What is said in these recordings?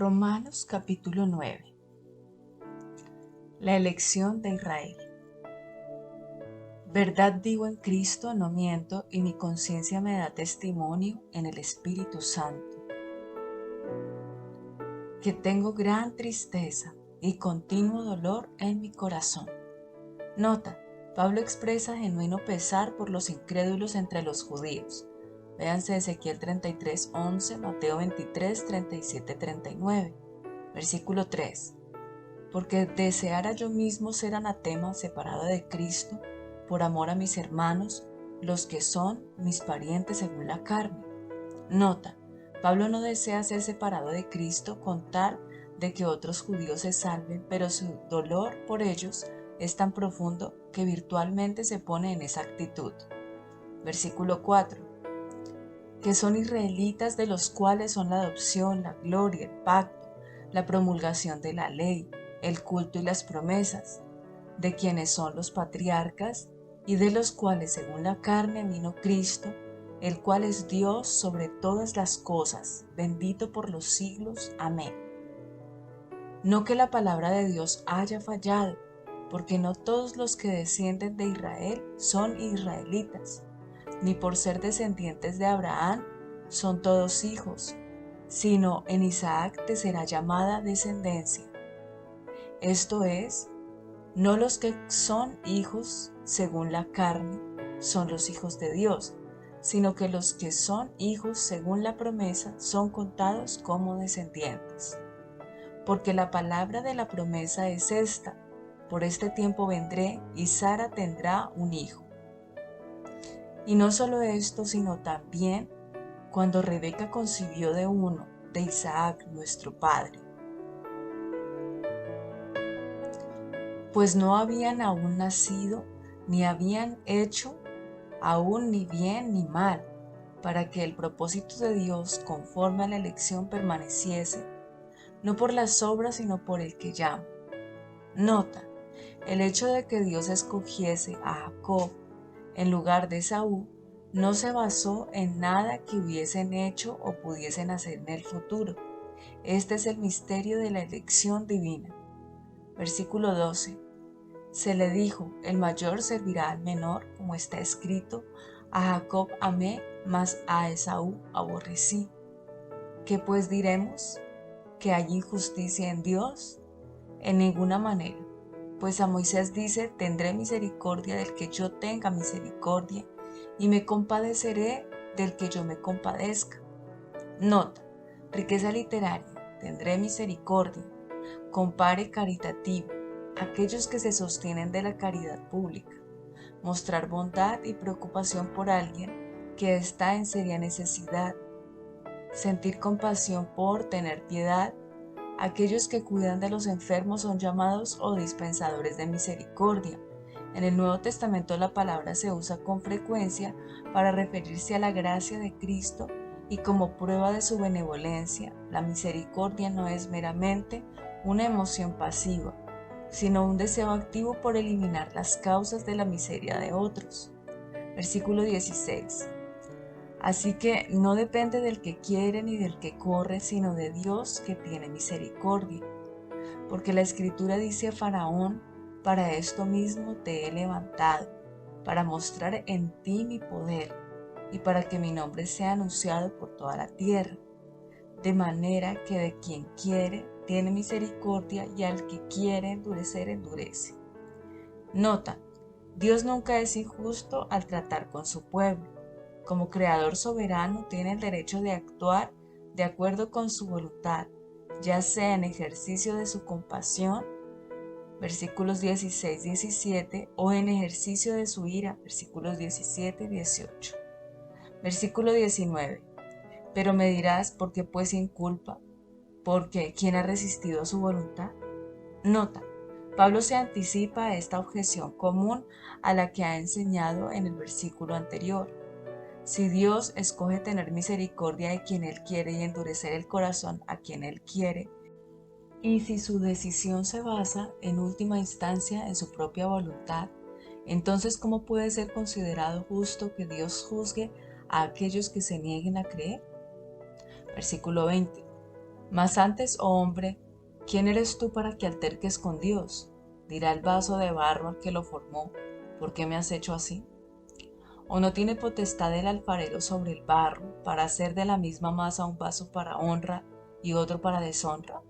Romanos capítulo 9. La elección de Israel. Verdad digo en Cristo, no miento, y mi conciencia me da testimonio en el Espíritu Santo, que tengo gran tristeza y continuo dolor en mi corazón. Nota: Pablo expresa genuino pesar por los incrédulos entre los judíos. Véanse Ezequiel 33:11, Mateo 23, 37, 39. Versículo 3. Porque deseara yo mismo ser anatema, separado de Cristo, por amor a mis hermanos, los que son mis parientes según la carne. Nota: Pablo no desea ser separado de Cristo con tal de que otros judíos se salven, pero su dolor por ellos es tan profundo que virtualmente se pone en esa actitud. Versículo 4. Que son israelitas, de los cuales son la adopción, la gloria, el pacto, la promulgación de la ley, el culto y las promesas, de quienes son los patriarcas, y de los cuales según la carne vino Cristo, el cual es Dios sobre todas las cosas, bendito por los siglos. Amén. No que la palabra de Dios haya fallado, porque no todos los que descienden de Israel son israelitas, ni por ser descendientes de Abraham son todos hijos, sino en Isaac te será llamada descendencia. Esto es, no los que son hijos según la carne son los hijos de Dios, sino que los que son hijos según la promesa son contados como descendientes. Porque la palabra de la promesa es esta: por este tiempo vendré y Sara tendrá un hijo. Y no solo esto, sino también cuando Rebeca concibió de uno, de Isaac, nuestro padre. Pues no habían aún nacido, ni habían hecho aún ni bien ni mal, para que el propósito de Dios conforme a la elección permaneciese, no por las obras, sino por el que llama. Nota: el hecho de que Dios escogiese a Jacob en lugar de Esaú no se basó en nada que hubiesen hecho o pudiesen hacer en el futuro. Este es el misterio de la elección divina. Versículo 12. Se le dijo: el mayor servirá al menor, como está escrito: a Jacob amé, mas a Esaú aborrecí. ¿Qué pues diremos? ¿Que hay injusticia en Dios? En ninguna manera. Pues a Moisés dice: tendré misericordia del que yo tenga misericordia, y me compadeceré del que yo me compadezca. Nota: riqueza literaria, tendré misericordia. Compare caritativo, aquellos que se sostienen de la caridad pública. Mostrar bondad y preocupación por alguien que está en seria necesidad. Sentir compasión por, tener piedad. Aquellos que cuidan de los enfermos son llamados o dispensadores de misericordia. En el Nuevo Testamento la palabra se usa con frecuencia para referirse a la gracia de Cristo, y como prueba de su benevolencia, la misericordia no es meramente una emoción pasiva, sino un deseo activo por eliminar las causas de la miseria de otros. Versículo 16. Así que no depende del que quiere ni del que corre, sino de Dios, que tiene misericordia. Porque la Escritura dice a Faraón: para esto mismo te he levantado, para mostrar en ti mi poder, y para que mi nombre sea anunciado por toda la tierra. De manera que de quien quiere tiene misericordia, y al que quiere endurecer, endurece. Nota: Dios nunca es injusto al tratar con su pueblo. Como creador soberano tiene el derecho de actuar de acuerdo con su voluntad, ya sea en ejercicio de su compasión, versículos 16-17, o en ejercicio de su ira, versículos 17-18. Versículo 19. Pero me dirás: ¿por qué pues sin culpa? Porque ¿quién ha resistido a su voluntad? Nota: Pablo se anticipa a esta objeción común a la que ha enseñado en el versículo anterior. Si Dios escoge tener misericordia de quien Él quiere y endurecer el corazón a quien Él quiere, y si su decisión se basa en última instancia en su propia voluntad, entonces ¿cómo puede ser considerado justo que Dios juzgue a aquellos que se nieguen a creer? Versículo 20. Mas antes, oh hombre, ¿quién eres tú para que alterques con Dios? Dirá el vaso de barro al que lo formó, ¿por qué me has hecho así? ¿O no tiene potestad el alfarero sobre el barro para hacer de la misma masa un vaso para honra y otro para deshonra?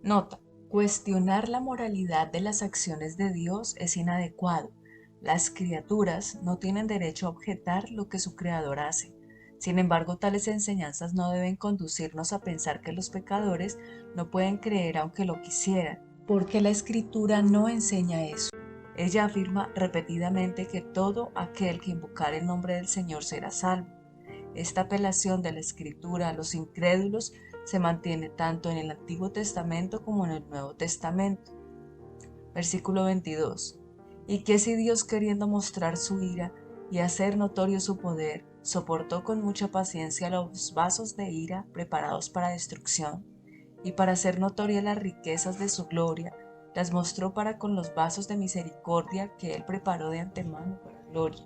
Nota: cuestionar la moralidad de las acciones de Dios es inadecuado. Las criaturas no tienen derecho a objetar lo que su Creador hace. Sin embargo, tales enseñanzas no deben conducirnos a pensar que los pecadores no pueden creer aunque lo quisieran, porque la Escritura no enseña eso. Ella afirma repetidamente que todo aquel que invocar el nombre del Señor será salvo. Esta apelación de la Escritura a los incrédulos se mantiene tanto en el Antiguo Testamento como en el Nuevo Testamento. Versículo 22. ¿Y qué si Dios, queriendo mostrar su ira y hacer notorio su poder, soportó con mucha paciencia los vasos de ira preparados para destrucción, y para hacer notorias las riquezas de su gloria, las mostró para con los vasos de misericordia que Él preparó de antemano para gloria?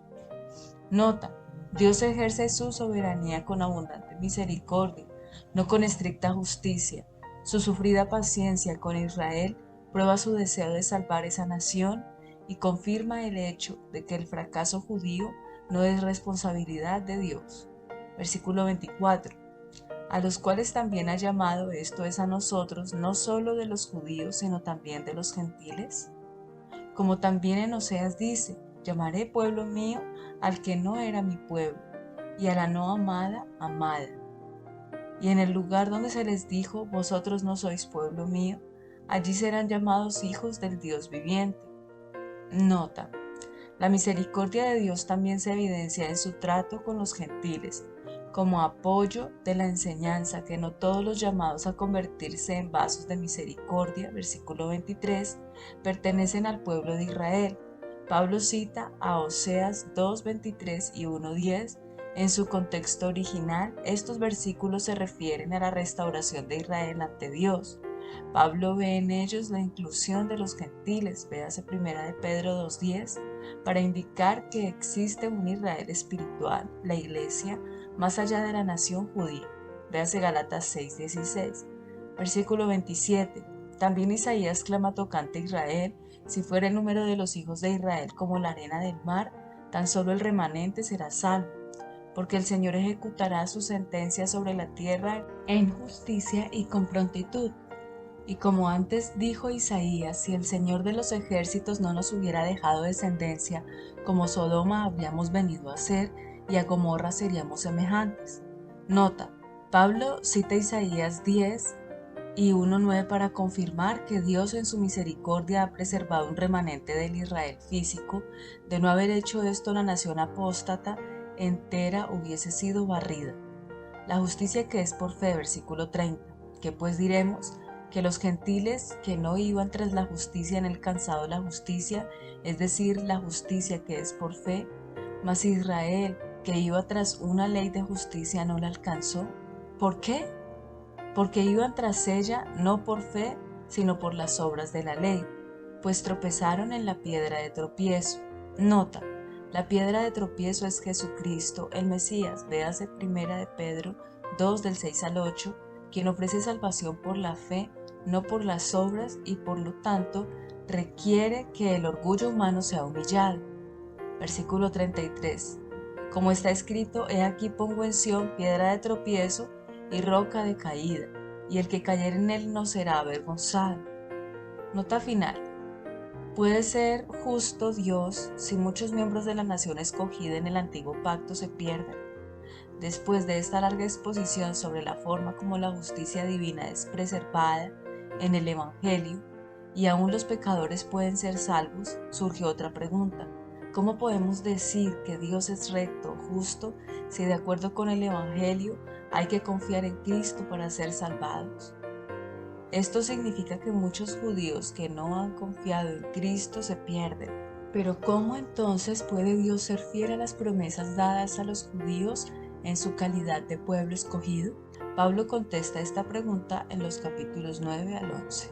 Nota: Dios ejerce su soberanía con abundante misericordia, no con estricta justicia. Su sufrida paciencia con Israel prueba su deseo de salvar esa nación y confirma el hecho de que el fracaso judío no es responsabilidad de Dios. Versículo 24. A los cuales también ha llamado, esto es a nosotros, no solo de los judíos, sino también de los gentiles. Como también en Oseas dice: llamaré pueblo mío al que no era mi pueblo, y a la no amada, amada. Y en el lugar donde se les dijo: vosotros no sois pueblo mío, allí serán llamados hijos del Dios viviente. Nota: la misericordia de Dios también se evidencia en su trato con los gentiles, como apoyo de la enseñanza que no todos los llamados a convertirse en vasos de misericordia, versículo 23, pertenecen al pueblo de Israel. Pablo cita a Oseas 2:23 y 1:10. En su contexto original, estos versículos se refieren a la restauración de Israel ante Dios. Pablo ve en ellos la inclusión de los gentiles, véase 1 de Pedro 2:10, para indicar que existe un Israel espiritual, la iglesia, más allá de la nación judía, véase Gálatas 6:16. Versículo 27. También Isaías clama tocante a Israel: si fuera el número de los hijos de Israel como la arena del mar, tan solo el remanente será salvo, porque el Señor ejecutará su sentencia sobre la tierra en justicia y con prontitud. Y como antes dijo Isaías: si el Señor de los ejércitos no nos hubiera dejado descendencia, como Sodoma habríamos venido a ser, y a Gomorra seríamos semejantes. Nota: Pablo cita Isaías 10 y 1:9 para confirmar que Dios en su misericordia ha preservado un remanente del Israel físico. De no haber hecho esto, la nación apóstata entera hubiese sido barrida. La justicia que es por fe, versículo 30. ¿Qué pues diremos? Que los gentiles que no iban tras la justicia han alcanzado la justicia, es decir, la justicia que es por fe, mas Israel, que iba tras una ley de justicia, no la alcanzó. ¿Por qué? Porque iban tras ella no por fe, sino por las obras de la ley, pues tropezaron en la piedra de tropiezo. Nota: la piedra de tropiezo es Jesucristo, el Mesías, véase 1 de Pedro 2 del 6 al 8, quien ofrece salvación por la fe, no por las obras, y por lo tanto requiere que el orgullo humano sea humillado. Versículo 33. Como está escrito: he aquí pongo en Sión piedra de tropiezo y roca de caída, y el que cayere en él no será avergonzado. Nota final: ¿puede ser justo Dios si muchos miembros de la nación escogida en el antiguo pacto se pierden? Después de esta larga exposición sobre la forma como la justicia divina es preservada en el Evangelio y aún los pecadores pueden ser salvos, surgió otra pregunta: ¿cómo podemos decir que Dios es recto o justo si de acuerdo con el Evangelio hay que confiar en Cristo para ser salvados? Esto significa que muchos judíos que no han confiado en Cristo se pierden. Pero ¿cómo entonces puede Dios ser fiel a las promesas dadas a los judíos en su calidad de pueblo escogido? Pablo contesta esta pregunta en los capítulos 9 al 11.